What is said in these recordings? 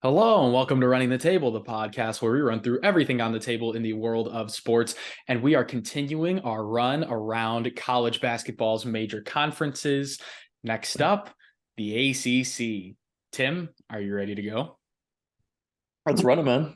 Hello and welcome to Running the Table, the podcast where we run through everything on the table in the world of sports. And we are continuing our run around college basketball's major conferences. Next up, the ACC. Tim, are you ready to go? Let's run it, man.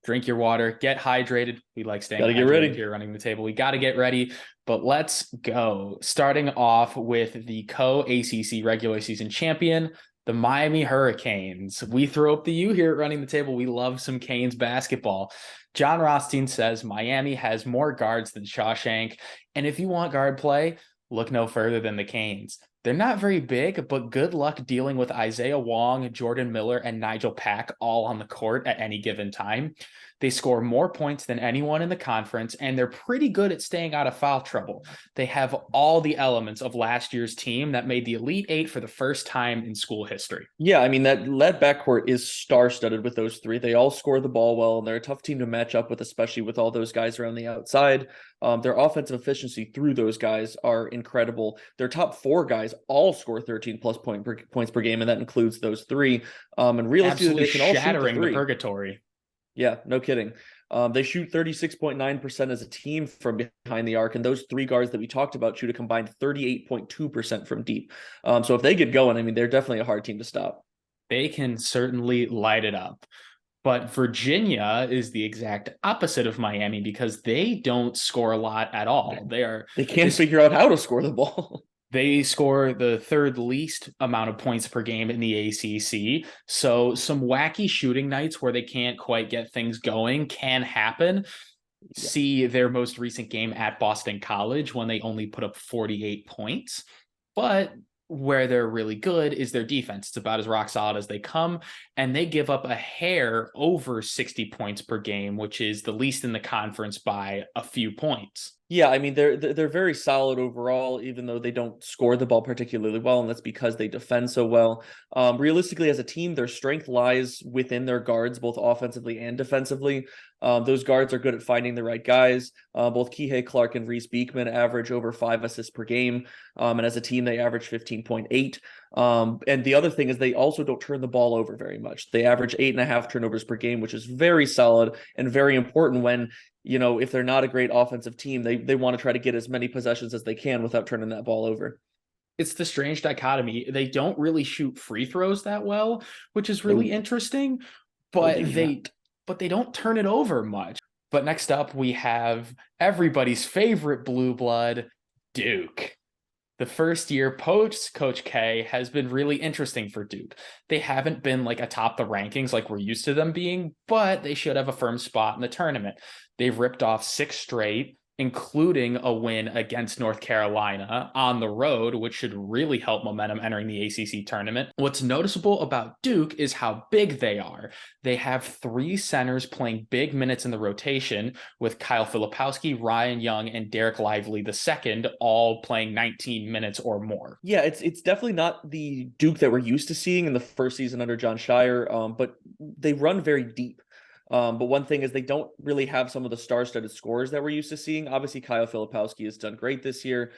Drink your water, get hydrated. We like staying Gotta get hydrated ready. here running the table. We got to get ready, but let's go. Starting off with the co-ACC regular season champion, the Miami Hurricanes. We throw up the U here at Running the Table. We love some Canes basketball. John Rothstein says Miami has more guards than Shawshank. And if you want guard play, look no further than the Canes. They're not very big, but good luck dealing with Isaiah Wong, Jordan Miller, and Nigel Pack all on the court at any given time. They score more points than anyone in the conference, and they're pretty good at staying out of foul trouble. They have all the elements of last year's team that made the Elite Eight for the first time in school history. Yeah, I mean, that lead backcourt is star-studded with those three. They all score the ball well, and they're a tough team to match up with, especially with all those guys around the outside. Their offensive efficiency through those guys are incredible. Their top four guys all score 13 plus points per game, and that includes those three. And realistically, Absolutely they can all shoot the shattering the three. purgatory. Yeah, no kidding. They shoot 36.9% as a team from behind the arc, and those three guards that we talked about shoot a combined 38.2% from deep. So if they get going, I mean, they're definitely a hard team to stop. They can certainly light it up. But Virginia is the exact opposite of Miami because they don't score a lot at all. They can't figure out how to score the ball. They score the third least amount of points per game in the ACC. So some wacky shooting nights where they can't quite get things going can happen. Yeah. See their most recent game at Boston College when they only put up 48 points. But where they're really good is their defense. It's about as rock solid as they come. And they give up a hair over 60 points per game, which is the least in the conference by a few points. Yeah, I mean they're very solid overall, even though they don't score the ball particularly well, and that's because they defend so well. Realistically, as a team, their strength lies within their guards, both offensively and defensively. Those guards are good at finding the right guys. Both Kihei Clark and Reese Beekman average over 5 assists per game, and as a team, they average 15.8. And the other thing is they also don't turn the ball over very much. They average 8.5 turnovers per game, which is very solid and very important when, if they're not a great offensive team, they want to try to get as many possessions as they can without turning that ball over. It's the strange dichotomy. They don't really shoot free throws that well, which is really interesting, but they don't turn it over much. But next up, we have everybody's favorite blue blood, Duke. The first year post Coach K has been really interesting for Duke. They haven't been like atop the rankings like we're used to them being, but they should have a firm spot in the tournament. They've ripped off 6 straight, including a win against North Carolina on the road, which should really help momentum entering the ACC tournament. What's noticeable about Duke is how big they are. They have 3 centers playing big minutes in the rotation, with Kyle Filipowski, Ryan Young, and Derek Lively II all playing 19 minutes or more. Yeah, it's definitely not the Duke that we're used to seeing in the first season under John Shire, but they run very deep. But one thing is they don't really have some of the star-studded scorers that we're used to seeing. Obviously, Kyle Filipowski has done great this year.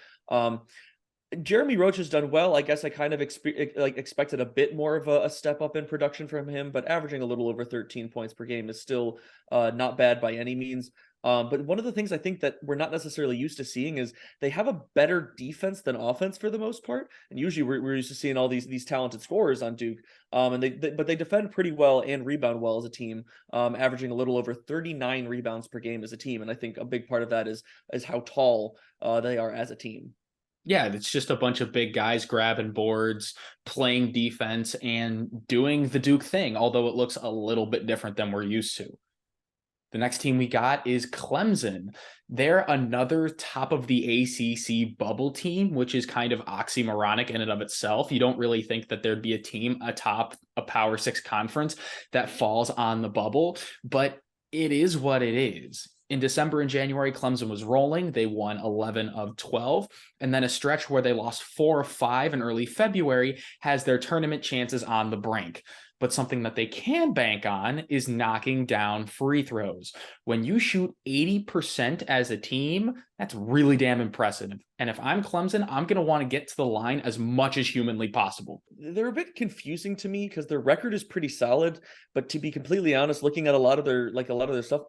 Jeremy Roach has done well. I guess I kind of expected a bit more of a step up in production from him, but averaging a little over 13 points per game is still not bad by any means. But one of the things I think that we're not necessarily used to seeing is they have a better defense than offense for the most part. And usually we're used to seeing all these talented scorers on Duke. But they defend pretty well and rebound well as a team, averaging a little over 39 rebounds per game as a team. And I think a big part of that is how tall they are as a team. Yeah, it's just a bunch of big guys grabbing boards, playing defense, and doing the Duke thing, although it looks a little bit different than we're used to. The next team we got is Clemson. They're another top of the ACC bubble team, which is kind of oxymoronic in and of itself. You don't really think that there'd be a team atop a Power 6 conference that falls on the bubble, but it is what it is. In December and January, Clemson was rolling. They won 11 of 12. And then a stretch where they lost 4 of 5 in early February has their tournament chances on the brink. But something that they can bank on is knocking down free throws. When you shoot 80% as a team, that's really damn impressive. And if I'm Clemson, I'm going to want to get to the line as much as humanly possible. They're a bit confusing to me because their record is pretty solid, but to be completely honest, looking at a lot of their stuff,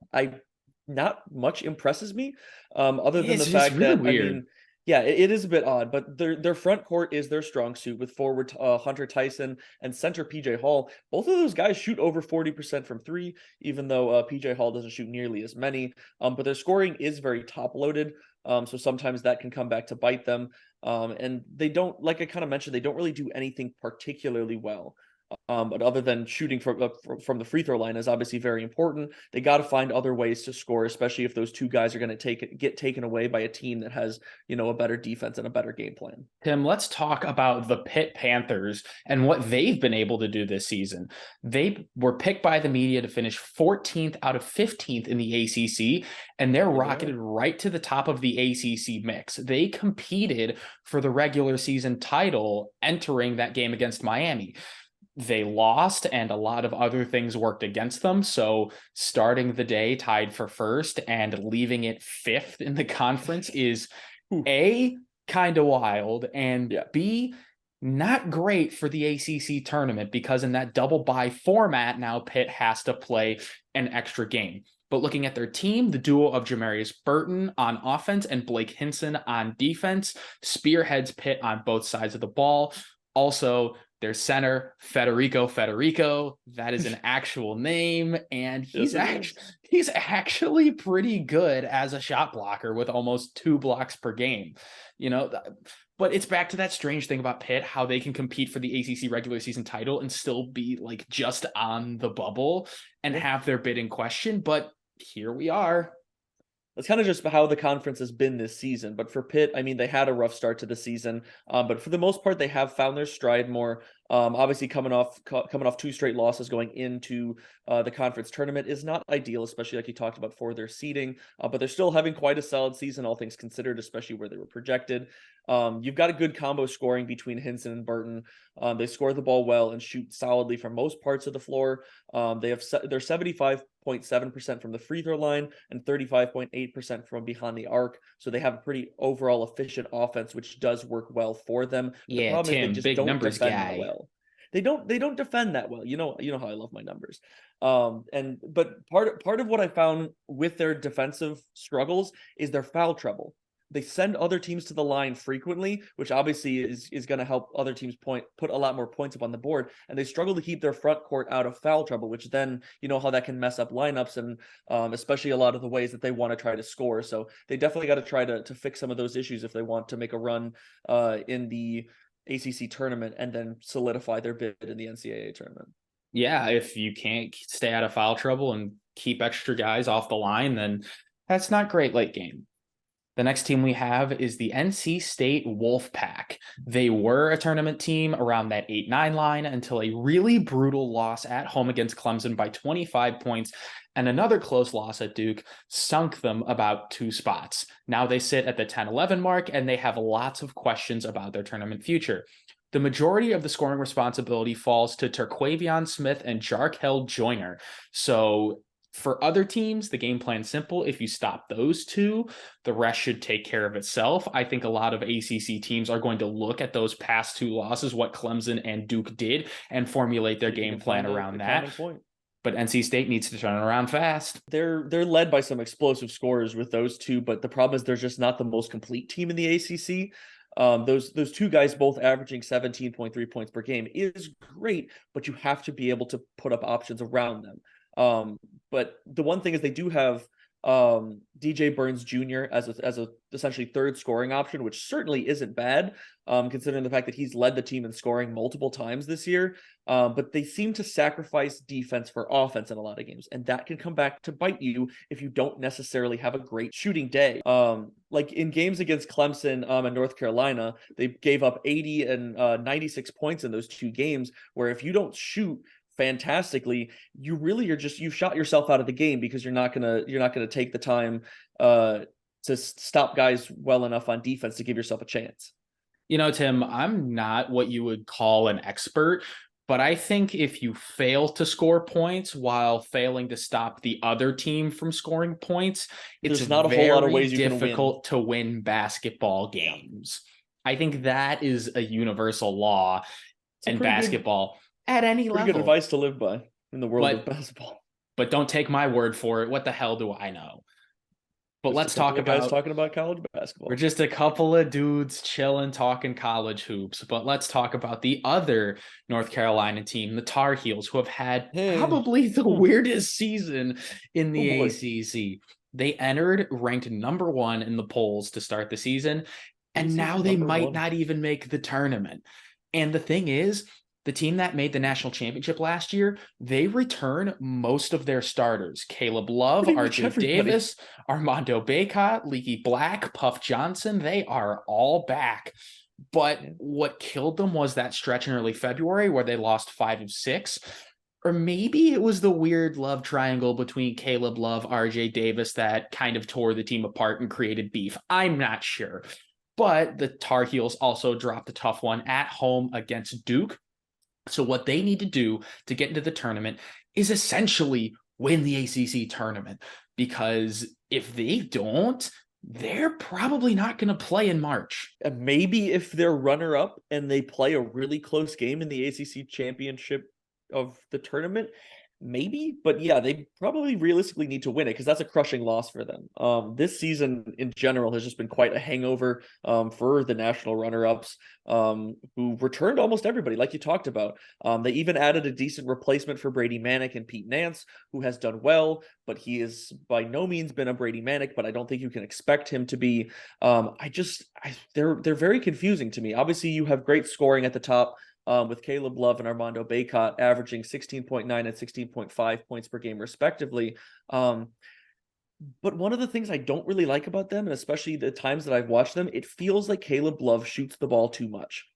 not much impresses me. Other than the fact really that weird. I mean, yeah, it is a bit odd, but their front court is their strong suit with forward Hunter Tyson and center PJ Hall. Both of those guys shoot over 40% from three, even though PJ Hall doesn't shoot nearly as many. But their scoring is very top loaded. So sometimes that can come back to bite them. And they don't, like I kind of mentioned, they don't really do anything particularly well. But other than shooting from the free throw line is obviously very important. They got to find other ways to score, especially if those two guys are going to get taken away by a team that has, a better defense and a better game plan. Tim, let's talk about the Pitt Panthers and what they've been able to do this season. They were picked by the media to finish 14th out of 15th in the ACC, and they're rocketed right to the top of the ACC mix. They competed for the regular season title entering that game against Miami. They lost and a lot of other things worked against them. So starting the day tied for first and leaving it fifth in the conference is A, kind of wild, and B, not great for the ACC tournament because in that double bye format, now Pitt has to play an extra game. But looking at their team, the duo of Jamarius Burton on offense and Blake Hinson on defense spearheads Pitt on both sides of the ball. Also, their center, Federico, that is an actual name, and he's actually pretty good as a shot blocker with almost 2 blocks per game. But it's back to that strange thing about Pitt, how they can compete for the ACC regular season title and still be like just on the bubble and have their bid in question. But here we are. That's kind of just how the conference has been this season. But for Pitt, I mean, they had a rough start to the season, but for the most part, they have found their stride more. Obviously, coming off 2 straight losses going into the conference tournament is not ideal, especially like you talked about for their seeding. But they're still having quite a solid season, all things considered, especially where they were projected. You've got a good combo scoring between Hinson and Burton. They score the ball well and shoot solidly from most parts of the floor. They're 75.7% from the free throw line and 35.8% from behind the arc. So they have a pretty overall efficient offense, which does work well for them. The problem Tim, is they just big don't numbers defend guy. that well. They don't defend that well. You know how I love my numbers. But part of what I found with their defensive struggles is their foul trouble. They send other teams to the line frequently, which obviously is going to help other teams put a lot more points up on the board. And they struggle to keep their front court out of foul trouble, which then, how that can mess up lineups and especially a lot of the ways that they want to try to score. So they definitely got to try to fix some of those issues if they want to make a run in the ACC tournament and then solidify their bid in the NCAA tournament. Yeah, if you can't stay out of foul trouble and keep extra guys off the line, then that's not great late game. The next team we have is the NC State Wolfpack. They were a tournament team around that 8-9 line until a really brutal loss at home against Clemson by 25 points and another close loss at Duke sunk them about 2 spots. Now they sit at the 10-11 mark and they have lots of questions about their tournament future. The majority of the scoring responsibility falls to Terquavion Smith and Jarkel Joyner. So for other teams, the game plan's simple. If you stop those two, the rest should take care of itself. I think a lot of ACC teams are going to look at those past 2 losses, what Clemson and Duke did, and formulate their game plan around that. But NC State needs to turn it around fast. They're led by some explosive scorers with those 2, but the problem is they're just not the most complete team in the ACC. Those 2 guys both averaging 17.3 points per game is great, but you have to be able to put up options around them. But the one thing is they do have DJ Burns Jr. as a essentially 3rd scoring option, which certainly isn't bad, considering the fact that he's led the team in scoring multiple times this year. But they seem to sacrifice defense for offense in a lot of games, and that can come back to bite you if you don't necessarily have a great shooting day. Like in games against Clemson and North Carolina, they gave up 80 and 96 points in those 2 games, where if you don't shoot fantastically, you've shot yourself out of the game because you're not gonna take the time to stop guys well enough on defense to give yourself a chance. Tim, I'm not what you would call an expert, But I think if you fail to score points while failing to stop the other team from scoring points, it's There's not a whole lot of very ways you can win. difficult to win basketball games. I think that is a universal law It's a in basketball at any pretty good level. advice to live by in the world of basketball. But don't take my word for it. What the hell do I know? But Just let's a couple talk of guys about talking about college basketball. we're just a couple of dudes chilling, talking college hoops. But let's talk about the other North Carolina team, the Tar Heels, who have had probably the weirdest season in the ACC. They entered ranked number 1 in the polls to start the season, and now they might not even make the tournament. And the thing is, the team that made the national championship last year, they return most of their starters. Caleb Love, RJ Davis, Armando Bacot, Leaky Black, Puff Johnson, they are all back. But what killed them was that stretch in early February where they lost 5 of 6. Or maybe it was the weird love triangle between Caleb Love, RJ Davis that kind of tore the team apart and created beef. I'm not sure. But the Tar Heels also dropped a tough one at home against Duke. So what they need to do to get into the tournament is essentially win the ACC tournament, because if they don't, they're probably not going to play in March. Maybe if they're runner-up and they play a really close game in the ACC championship of the tournament, maybe. But yeah, they probably realistically need to win it because that's a crushing loss for them. This season in general has just been quite a hangover for the national runner-ups, who returned almost everybody, like you talked about. They even added a decent replacement for Brady Manick and Pete Nance, who has done well, but he is by no means been a Brady Manick, but I don't think you can expect him to be. They're very confusing to me. Obviously, you have great scoring at the top, with Caleb Love and Armando Bacot averaging 16.9 and 16.5 points per game, respectively. But one of the things I don't really like about them, and especially the times that I've watched them, it feels like Caleb Love shoots the ball too much.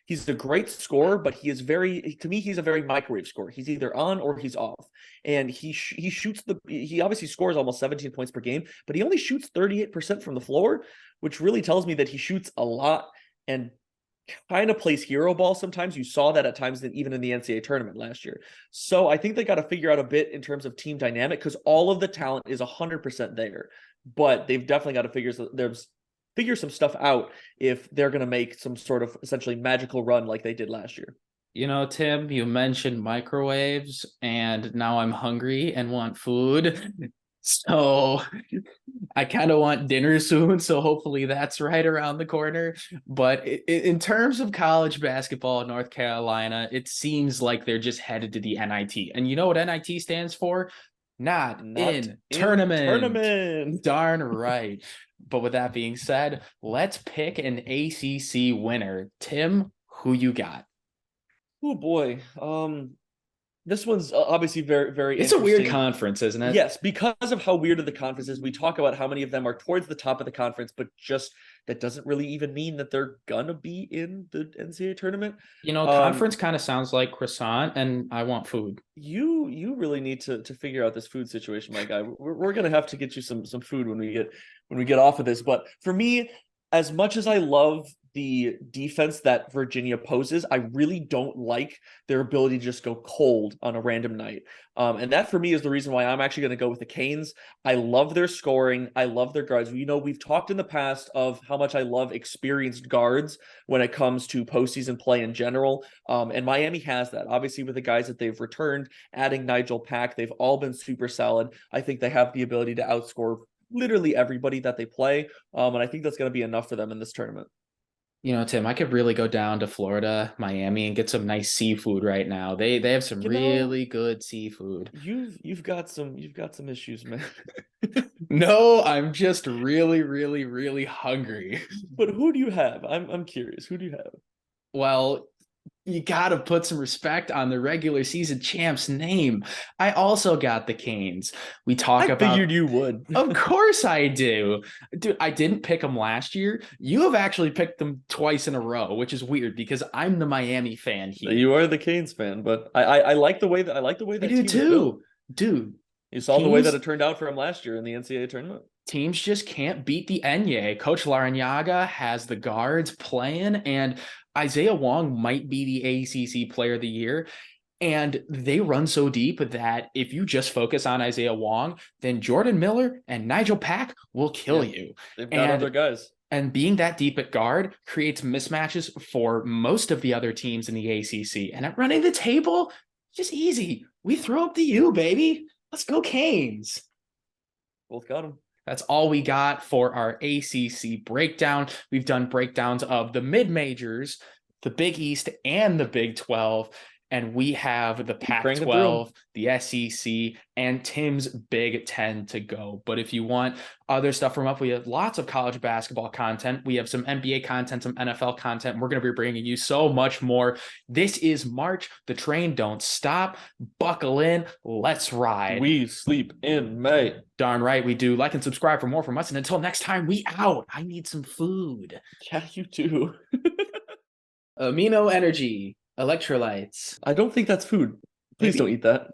He's a great scorer, but he's a very microwave scorer. He's either on or he's off. And he obviously scores almost 17 points per game, but he only shoots 38% from the floor, which really tells me that he shoots a lot and kind of plays hero ball sometimes. You saw that at times, even in the NCAA tournament last year. So I think they got to figure out a bit in terms of team dynamic, because all of the talent is 100% there, but they've definitely got to figure some stuff out if they're going to make some sort of essentially magical run like they did last year. You know, Tim, you mentioned microwaves, and now I'm hungry and want food. So I kind of want dinner soon, so hopefully that's right around the corner. But in terms of college basketball in North Carolina, it seems like they're just headed to the NIT. And you know what NIT stands for? Not in tournament. Darn right. But with that being said, let's pick an ACC winner. Tim, who you got? Oh boy. This one's obviously very, very It's a weird conference, isn't it? Yes, because of how weird the conference is. We talk about how many of them are towards the top of the conference, but just that doesn't really even mean that they're gonna be in the NCAA tournament. You know, conference kind of sounds like croissant, and I want food. You really need to figure out this food situation, my guy. We're gonna have to get you some food when we get off of this. But for me, as much as I love the defense that Virginia poses, I really don't like their ability to just go cold on a random night. And that for me is the reason why I'm actually going to go with the Canes. I love their scoring. I love their guards. You know, we've talked in the past of how much I love experienced guards when it comes to postseason play in general. And Miami has that. Obviously, with the guys that they've returned, adding Nigel Pack, they've all been super solid. I think they have the ability to outscore literally everybody that they play. And I think that's going to be enough for them in this tournament. You know, Tim, I could really go down to Florida, Miami, and get some nice seafood right now. They have some really good seafood. You've got some issues, man. No, I'm just really, really, really hungry. But who do you have? I'm curious. Who do you have? Well, you got to put some respect on the regular season champ's name. I also got the Canes. I figured you would. Of course I do. Dude, I didn't pick them last year. You have actually picked them twice in a row, which is weird because I'm the Miami fan here. You are the Canes fan, but I like the way that I do team too. Dude. You saw the way that it turned out for him last year in the NCAA tournament. Teams just can't beat the Enye. Coach Larrañaga has the guards playing, and Isaiah Wong might be the ACC player of the year. And they run so deep that if you just focus on Isaiah Wong, then Jordan Miller and Nigel Pack will kill you. They've got other guys. And being that deep at guard creates mismatches for most of the other teams in the ACC. And at running the table, just easy. We throw up the U, baby. Let's go Canes. Both got them. That's all we got for our ACC breakdown. We've done breakdowns of the mid-majors, the Big East, and the Big 12. And we have the Pac-12, the SEC, and Tim's Big 10 to go. But if you want other stuff from us, we have lots of college basketball content. We have some NBA content, some NFL content. We're going to be bringing you so much more. This is March. The train don't stop. Buckle in. Let's ride. We sleep in May. Darn right we do. Like and subscribe for more from us. And until next time, we out. I need some food. Yeah, you too. Amino energy. Electrolytes. I don't think that's food. Please don't eat that.